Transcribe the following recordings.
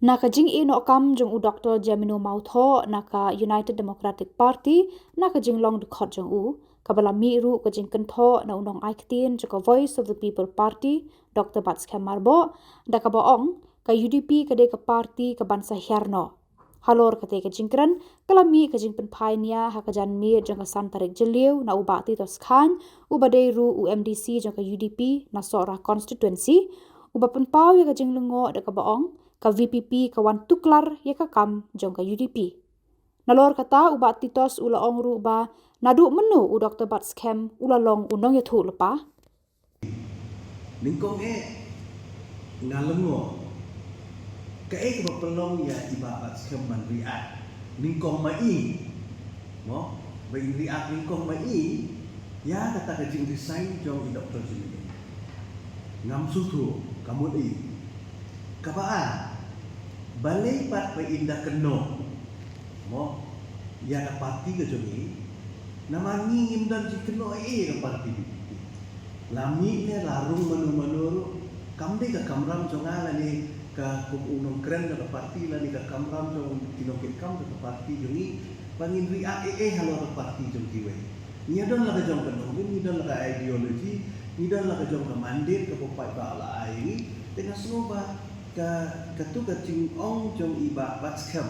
Naka jing ino kam jong u Dr. Jamino Mautho naka United Democratic Party naka jing long de khot jong u kabala mi ru ka jing kentho na unong aiktin jaka Voice of the People Party Dr. Batskem Marbo da ka baong ka UDP ka de ka party ka bansa herno halor ka te ka jingkran kala mi ka jing penpai nia ha ka jan mi jong ka santarik jeliu na uba ti tos khan uba de ru UMDC jong ka UDP na sora constituency uba penpau ya ka jing lengo da ka baong ka VPP ka wan tuklar ya ka kam jong ka UDP. Nalor kata uba titos ula ongru ba nadu menu u Dr. Batskem ula long unong ya thu lepa. Ningkong ngalengo ka ka pelong ya iba Batskem man riak ningkong mai mo bagi riak ningkong mai ya kata ka jing design jong i Dr. Jimmy ngam sutu kamu kabaan balai pat pa indah keno mo ya da parti ke jongi nama ngingim dan si keno ke parti lami ne larung manu kamde ka kamram jonga lani ka unong keren ka parti lani ka kamram jong kinokit kam ka parti jongi pangin ri halo ka parti jongi we ni don la ka jong keno ni don la ka ideologi ni don la ka jong ka mandate ka popai ba la ai dengan semua katu kacing ong jong iba Batskem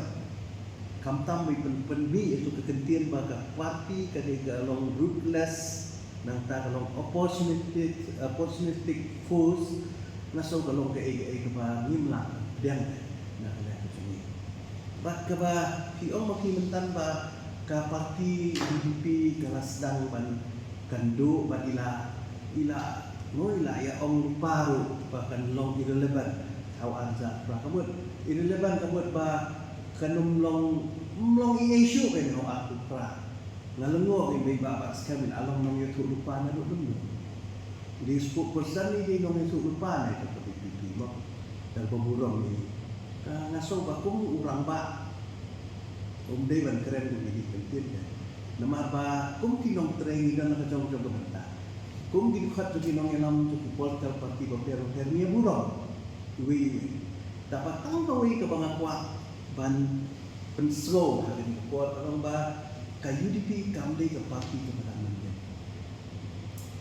kam tam bi penbi itu kekentian baga parti kadega long ruthless nang ta long opportunistic force naso galong ke ba ngimla diang na kala kacing ba ka ba ki ong maki mentan ba ka parti UDP kelas sedang ban kando ba ila ya ong paru bahkan long irrelevant awazat pra kabut irrelevant kabut ba kanum long issue kan ho aku pra ngalengo ni ba Batskem along nong yutu lupa na do dum di spokesperson ni di nong yutu lupa na ka PPP mo dan pemurong ni ngaso ba kum urang ba dei ban keren ni penting ya nama ba kum tinong training dan ka jong benta kum di khat tu nong elam tu polter parti ba pero hernia burong we dapat tahu we ke bangakwa ban penslow hari ni kuat orang ba ka UDP kamde ke parti ke perangan dia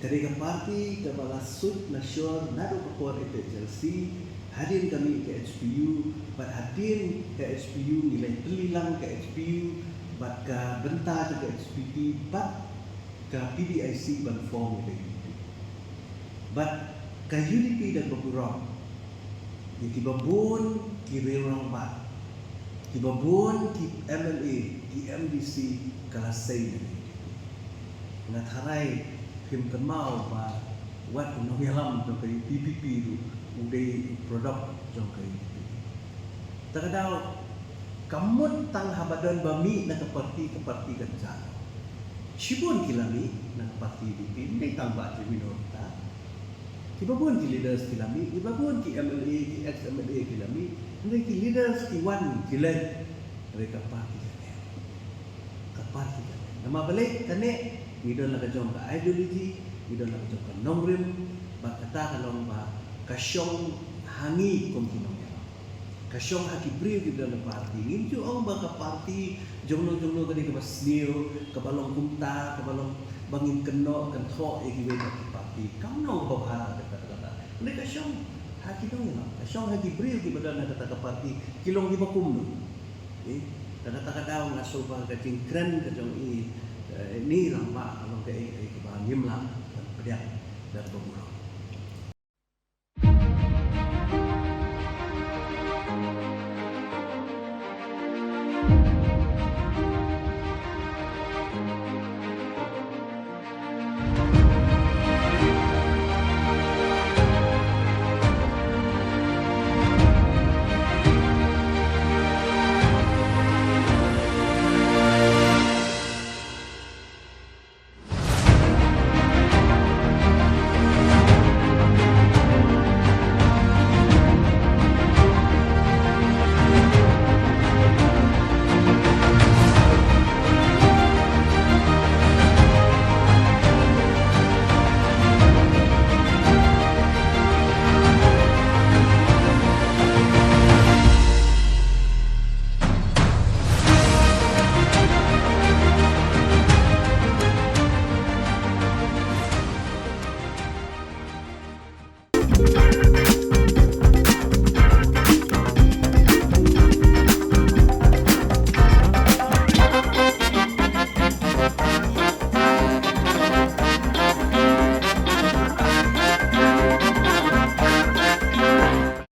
dari ke parti ke balasut nasional nado ke kuat Chelsea hadir kami ke HPU bat hadir ke HPU nilai pelilang ke HPU bat ke bentar ke HPP bat ke PDIC ban form ke bat ke UDP dan berkurang tiba bun kiri orang bat tiba bun ki MLA ki MDC kelas saya ngat harai kim kenal ba wat no yalam to kai PPP tu udai produk jong kai takadau kamut tang habadan bami na ke parti kerja sibun kilami na parti UDP ni tang ba minoritas iba pun ki leaders kilami, iba pun ki MLA, ki ex-MLA kilami, mereka ki leaders ki wan kilai mereka parti ka parti kan. Nama balik kane idon la ka jong ka ideology, idon la ka jong ka nongrim, ba kata kalong ba kasyong hangi komtinong ya. Kasyong haki bri di dalam parti. Inju ang ba ka parti jongno ka di ka basnio, ka balong kumta, ka balong bangin keno kan tho e ki parti. Kamno ba kata mereka syong haki dong ya, syong haki beri di badan kata ke parti kilong di bakum tu, kata daw ngaso ba kacing keren kacong ini lama kalau ke bahan gimla dan pediak dan pemurang.